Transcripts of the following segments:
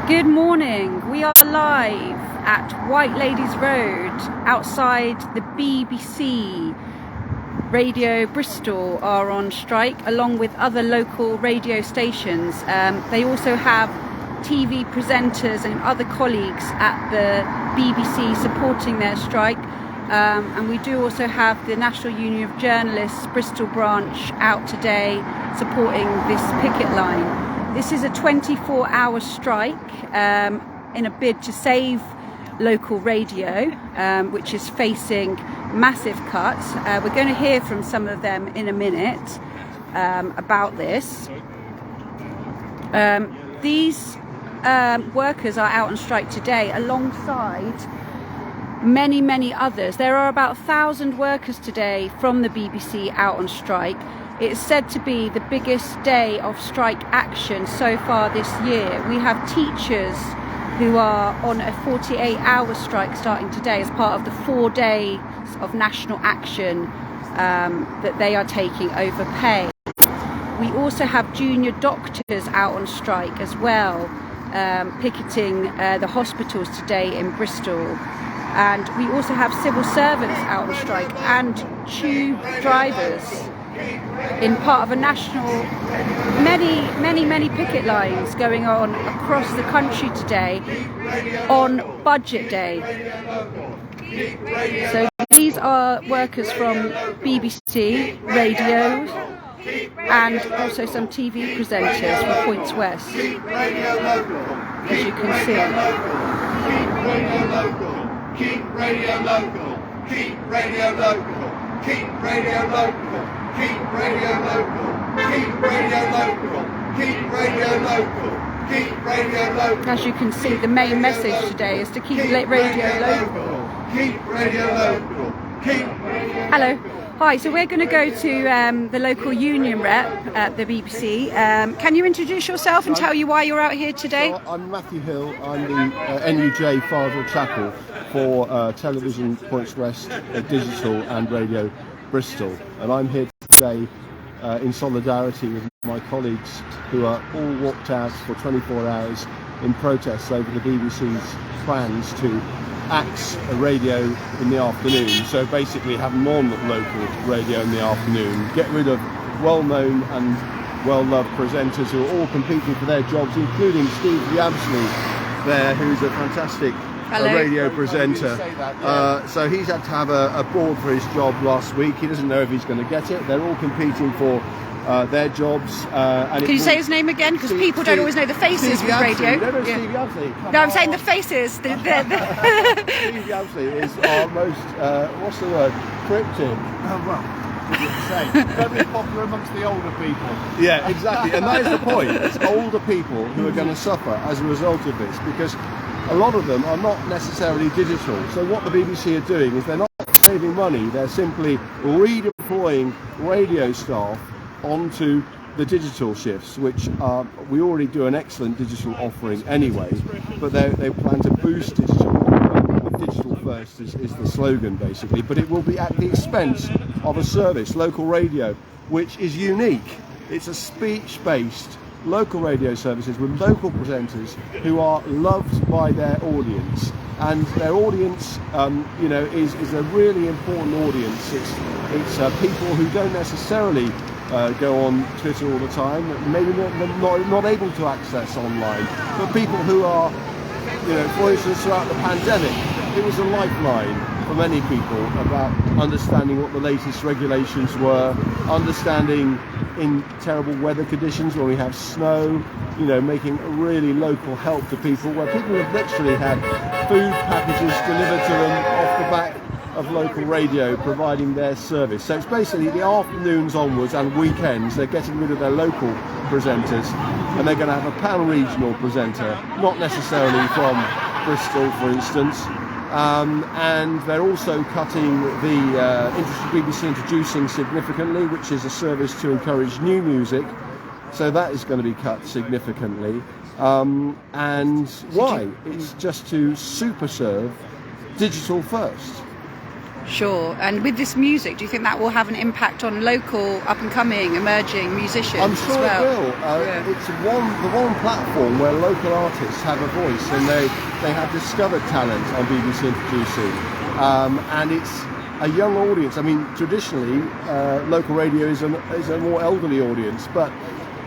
Good morning. We are live at White Ladies Road outside the BBC. Radio Bristol are on strike along with other local radio stations. They also have TV presenters and other colleagues at the BBC supporting their strike. And we do also have the National Union of Journalists Bristol branch out today supporting this picket line. This is a 24-hour strike in a bid to save local radio, which is facing massive cuts. We're going to hear from some of them in a minute about this. These workers are out on strike today alongside many others. There are about 1,000 workers today from the BBC out on strike. It's said to be the biggest day of strike action so far this year. We have teachers who are on a 48-hour strike starting today as part of the 4 days of national action that they are taking over pay. We also have junior doctors out on strike as well, picketing the hospitals today in Bristol. And we also have civil servants out on strike and tube drivers in part of a national, many picket lines going on across the country today on budget day. So these are workers from BBC Radio and also some TV presenters for Points West, as you can see. Keep radio local, keep radio local, keep radio local, keep radio local, keep radio local, keep radio local, keep radio local. As you can see, the main message today is to keep radio local. Keep radio local, keep. Hello. Hi, so we're going to go to the local union rep at the BBC. Can you introduce yourself and tell you why you're out here today? So I'm Matthew Hill. I'm the NUJ Farville Chapel for Television Points West, Digital and Radio Bristol. And I'm here today in solidarity with my colleagues who are all walked out for 24 hours in protest over the BBC's plans to axe a radio in the afternoon, so basically have non-local radio in the afternoon, get rid of well-known and well-loved presenters who are all competing for their jobs, including Steve Yabsley there, who's a fantastic radio presenter. So he's had to have a board for his job last week. He doesn't know if he's going to get it. They're all competing for their jobs. Can you say his name again? Because people don't always know the faces with radio. Steve Yabsley. No, I'm saying the faces. Steve Yabsley is our most, what's the word, cryptic. Very popular amongst the older people. Yeah, exactly. And that is the point. It's older people who are going to suffer as a result of this, because a lot of them are not necessarily digital. So what the BBC are doing is they're not saving money. They're simply redeploying radio staff onto the digital shifts, which we already do an excellent digital offering anyway, but they plan to boost digital. Digital first is the slogan basically, but it will be at the expense of a service, local radio, which is unique. It's a speech-based local radio services with local presenters who are loved by their audience, and their audience is a really important audience. It's people who don't necessarily go on Twitter all the time, maybe not able to access online, but people who are, for instance, throughout the pandemic, it was a lifeline for many people about understanding what the latest regulations were, understanding in terrible weather conditions when we have snow, making a really local help to people, where people have literally had food packages delivered to them off the back of local radio providing their service. So it's basically the afternoons onwards and weekends, they're getting rid of their local presenters and they're going to have a pan-regional presenter, not necessarily from Bristol, for instance. And they're also cutting the BBC Introducing significantly, which is a service to encourage new music. So that is going to be cut significantly. And why? It's just to super serve digital first. Sure. And with this music, do you think that will have an impact on local, up-and-coming, emerging musicians I'm sure as well? it will. It's the one platform where local artists have a voice, and they have discovered talent on BBC Introducing, and it's a young audience. I mean, traditionally, local radio is a more elderly audience, but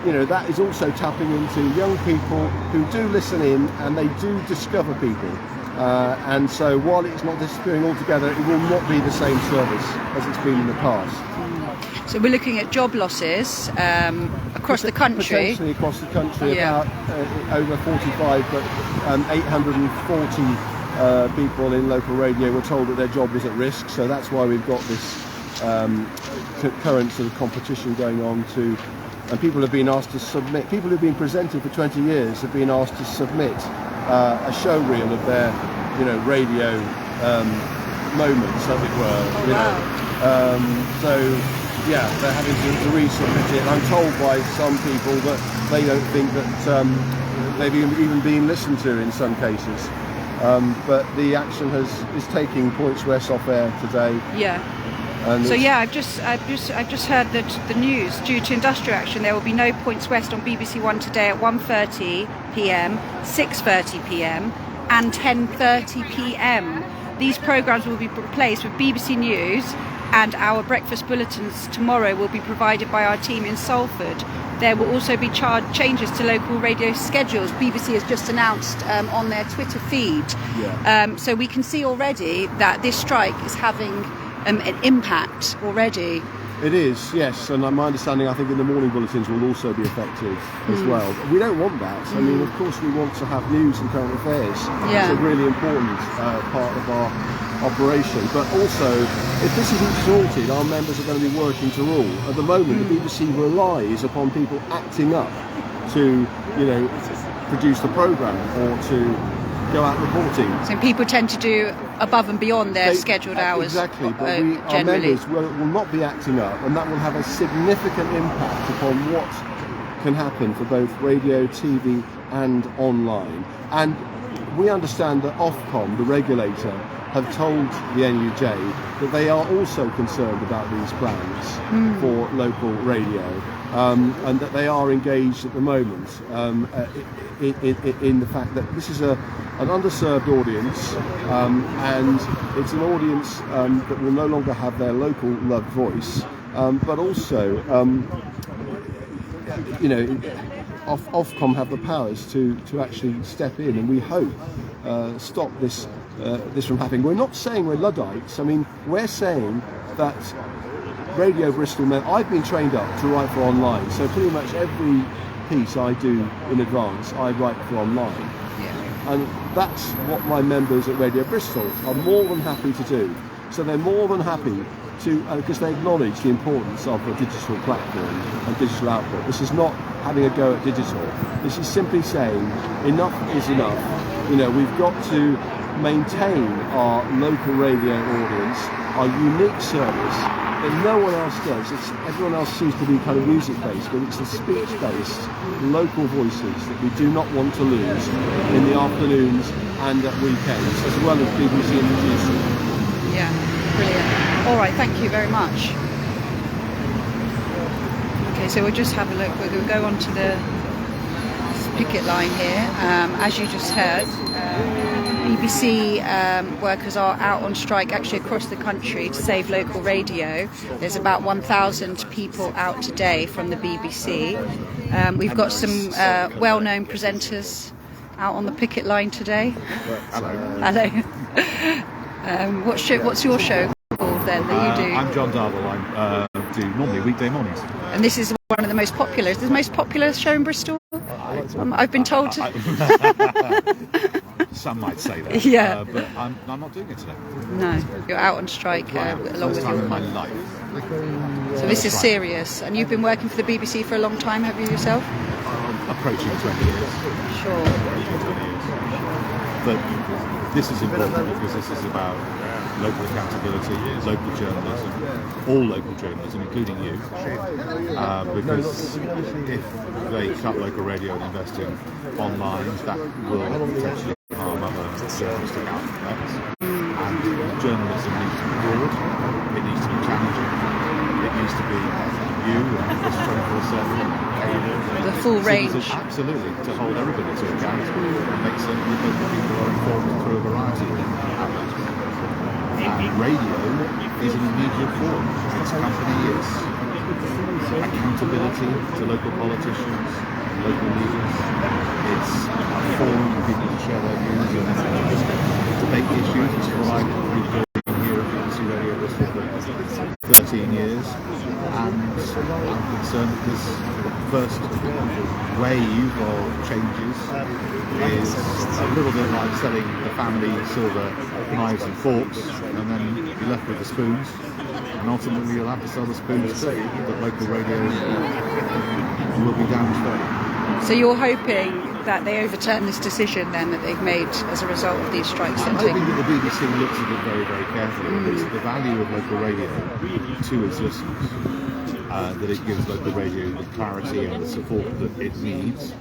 that is also tapping into young people who do listen in and they do discover people. And so while it's not disappearing altogether, it will not be the same service as it's been in the past. So we're looking at job losses across the country. Potentially across the country, about over 45, but 840 people in local radio were told that their job was at risk. So that's why we've got this current sort of competition going on and people have been asked to submit, people who've been presenting for 20 years have been asked to submit a show reel of their, radio moments, as it were. They're having to resubmit it. I'm told by some people that they don't think that they've even been listened to in some cases. But the action is taking Points West off air today. Yeah. So I've just heard that the news, due to industrial action, there will be no Points West on BBC One today at 1:30 p.m, 6:30 p.m, and 10:30 p.m. These programmes will be replaced with BBC News, and our breakfast bulletins tomorrow will be provided by our team in Salford. There will also be changes to local radio schedules. BBC has just announced on their Twitter feed. So we can see already that this strike is having an impact already. It is, yes, and my understanding, I think in the morning bulletins will also be affected as well. We don't want that. I mean, of course we want to have news and current affairs. It's a really important part of our operation, but also if this isn't sorted, our members are going to be working to rule. At the moment the BBC relies upon people acting up to produce the programme or to go out reporting. So people tend to do above and beyond their scheduled hours. Exactly, but our generally. members will not be acting up, and that will have a significant impact upon what can happen for both radio, TV and online. And we understand that Ofcom, the regulator, have told the NUJ that they are also concerned about these plans for local radio, and that they are engaged at the moment in the fact that this is an underserved audience, and it's an audience that will no longer have their local loved voice, but also Ofcom have the powers to actually step in, and we hope stop this from happening. We're not saying we're Luddites. I mean, we're saying that Radio Bristol, I've been trained up to write for online, so pretty much every piece I do in advance, I write for online. And that's what my members at Radio Bristol are more than happy to do. So they're more than happy to, because they acknowledge the importance of a digital platform and digital output. This is not having a go at digital. This is simply saying enough is enough. We've got to maintain our local radio audience, our unique service that no one else does. Everyone else seems to be kind of music-based, but it's the speech-based local voices that we do not want to lose in the afternoons and at weekends, as well as BBC Introducing. Yeah, brilliant. All right, thank you very much. Okay, so we'll just have a look. We're going to go on to the picket line here. As you just heard, BBC workers are out on strike actually across the country to save local radio. There's about 1,000 people out today from the BBC. We've got some well-known presenters out on the picket line today. Hello. What's your show called then that you do? I'm John Darville. I do normally weekday mornings. And this is one of the most popular. Is it the most popular show in Bristol? I've been told to. Some might say that. Yeah. But I'm not doing it today. No, you're out on strike along with your my life. So this is serious. And you've been working for the BBC for a long time, have you yourself? Approaching 20 years. Sure. Approaching 20 years. But this is important because this is about local accountability, local journalism, all local journalism, including you. Because if they cut local radio and invest in online, that will potentially harm other journalistic outlets. And journalism needs to be broad, it needs to be challenging, it needs to be you and this 24/7. The full range. Absolutely, to hold everybody to account and make certain that people are informed through a variety of outlets. And radio is an immediate form. Its company is accountability to local politicians, local leaders. It's a forum for people to share their views and debate issues, which is what I've been doing here at BBC Radio Bristol for 13 years. And I'm concerned that this first wave of changes is a little bit like selling the family silver knives and forks, and then you're left with the spoons, and ultimately you'll have to sell the spoons too, that local radio will be damaged. So you're hoping that they overturn this decision then that they've made as a result of these strikes? I'm hoping that the BBC looks at it very, very carefully, and looks at the value of local radio to its listeners. That it gives local radio the clarity and the support that it needs,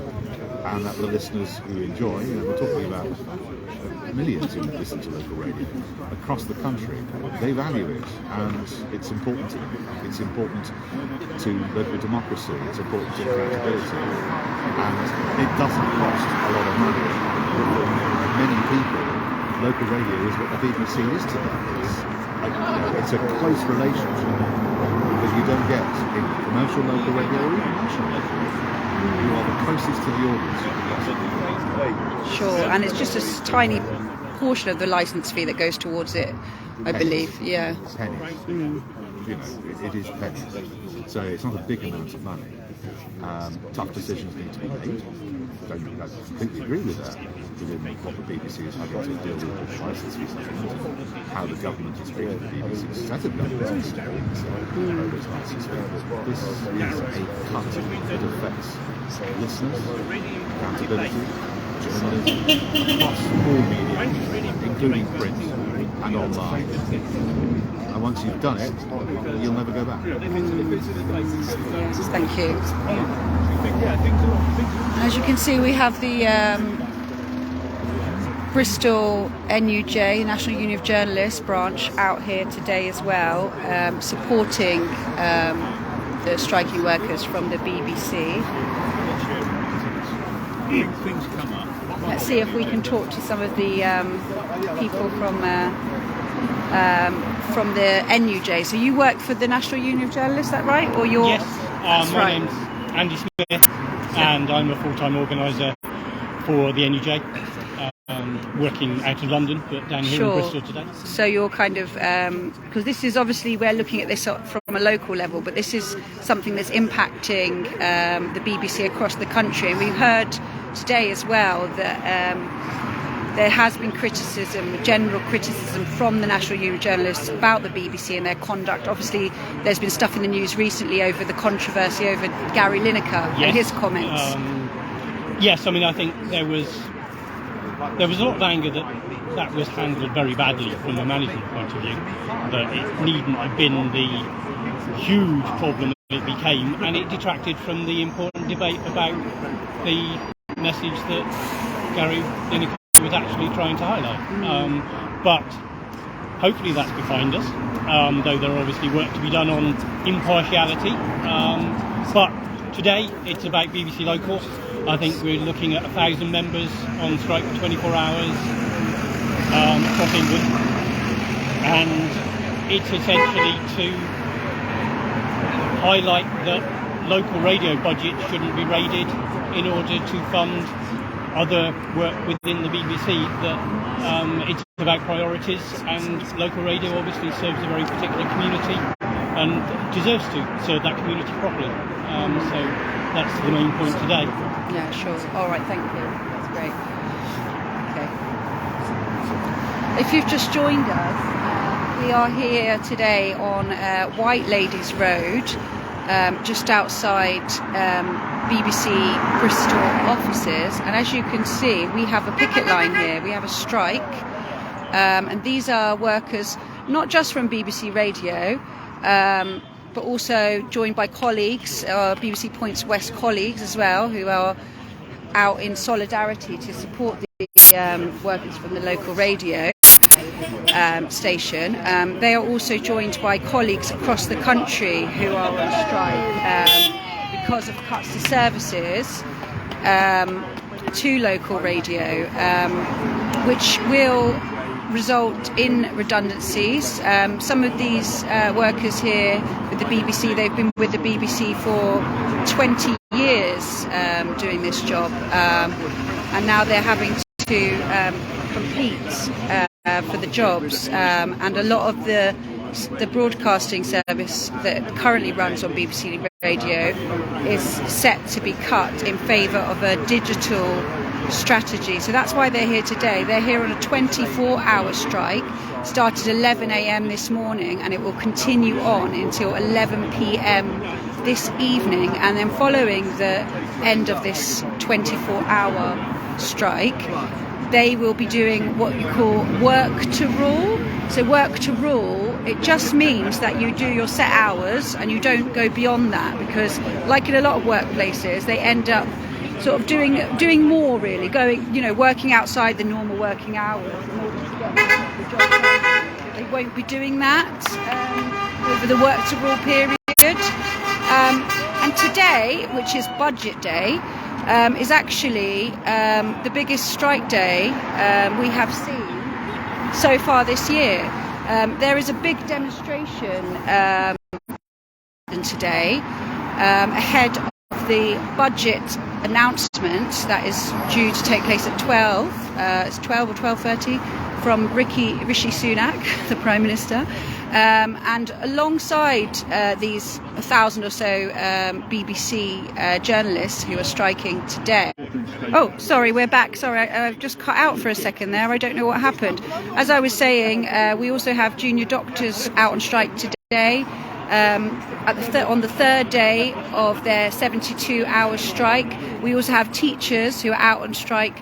and that the listeners who enjoy, we're talking about millions who listen to local radio across the country, they value it, and it's important to them. It's important to local democracy, it's important to accountability, and it doesn't cost a lot of money. For many people, local radio is what the BBC is to them. It's a close relationship that you don't get in commercial local radio or even national local radio. You are the closest to the audience you can possibly be. Sure, and it's just a tiny portion of the licence fee that goes towards it, I believe. Yeah. Pennies. It is pennies. So it's not a big amount of money. Tough decisions need to be made. I completely agree with that, within what the BBC is having to deal with licence fees and how the government is treating the BBC. Set of governments those licence fees. This is a cut that affects listeners, accountability, journalism, across all media, including print and online. And once you've done it, you'll never go back. Yes, thank you. As you can see, we have the Bristol NUJ, National Union of Journalists branch, out here today as well, supporting the striking workers from the BBC. Let's see if we can talk to some of the people from the NUJ. So you work for the National Union of Journalists, is that right? Or you're... Yes, my name's Andy Smith, and I'm a full-time organiser for the NUJ, working out of London, but down here in Bristol today. So you're kind of, because this is obviously, we're looking at this from a local level, but this is something that's impacting the BBC across the country. And we've heard today as well that there has been criticism, general criticism from the National Union of Journalists about the BBC and their conduct. Obviously, there's been stuff in the news recently over the controversy over Gary Lineker and his comments. Yes, I mean, I think there was a lot of anger that was handled very badly from a management point of view, that it needn't have been the huge problem that it became, and it detracted from the important debate about the message that Gary Lineker was actually trying to highlight. But hopefully that's behind us, though there are obviously work to be done on impartiality. But today it's about BBC Local. I think we're looking at 1,000 members on strike for 24 hours across England, and it's essentially to highlight that local radio budgets shouldn't be raided in order to fund other work within the BBC, that it's about priorities, and local radio obviously serves a very particular community and deserves to serve that community properly. So that's the main point today. Yeah, sure. All right, thank you. That's great. Okay. If you've just joined us, we are here today on White Ladies Road, just outside BBC Bristol offices, and as you can see, we have a picket line here. We have a strike, and these are workers not just from BBC Radio, but also joined by colleagues, BBC Points West colleagues as well, who are out in solidarity to support the workers from the local radio. station. They are also joined by colleagues across the country who are on strike because of cuts to services to local radio, which will result in redundancies. Some of these workers here with the BBC, they've been with the BBC for 20 years doing this job, and now they're having to compete for the jobs, and a lot of the broadcasting service that currently runs on BBC Radio is set to be cut in favour of a digital strategy. So that's why they're here today. They're here on a 24-hour strike. Started 11 a.m. this morning, and it will continue on until 11 p.m. this evening. And then following the end of this 24-hour strike, they will be doing what you call work to rule. So work to rule, it just means that you do your set hours and you don't go beyond that, because like in a lot of workplaces, they end up sort of doing more, really, working outside the normal working hours in order to get the job done. They won't be doing that over the work to rule period. And today, which is budget day, is actually the biggest strike day we have seen so far this year. There is a big demonstration today ahead of the budget announcement that is due to take place at 12. It's 12 or 12:30 from Rishi Sunak, the Prime Minister. And alongside these 1,000 or so BBC journalists who are striking today. Oh, sorry, we're back. Sorry, I've just cut out for a second there. I don't know what happened. As I was saying, we also have junior doctors out on strike today. On the third day of their 72-hour strike. We also have teachers who are out on strike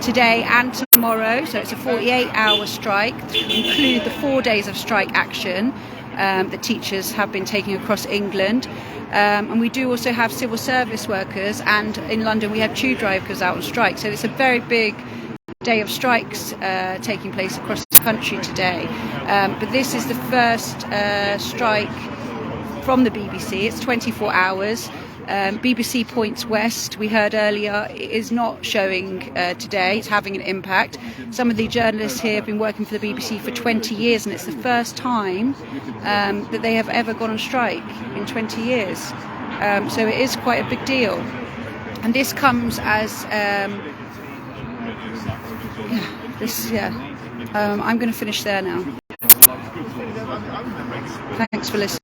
today and tomorrow, so it's a 48-hour strike, include the 4 days of strike action that teachers have been taking across England. And we do also have civil service workers, and in London we have tube drivers out on strike, so it's a very big day of strikes taking place across the country today. But this is the first strike from the BBC. It's 24 hours. BBC Points West, we heard earlier, is not showing today. It's having an impact. Some of the journalists here have been working for the BBC for 20 years, and it's the first time that they have ever gone on strike in 20 years. So it is quite a big deal. And this comes as... I'm going to finish there now. Thanks for listening.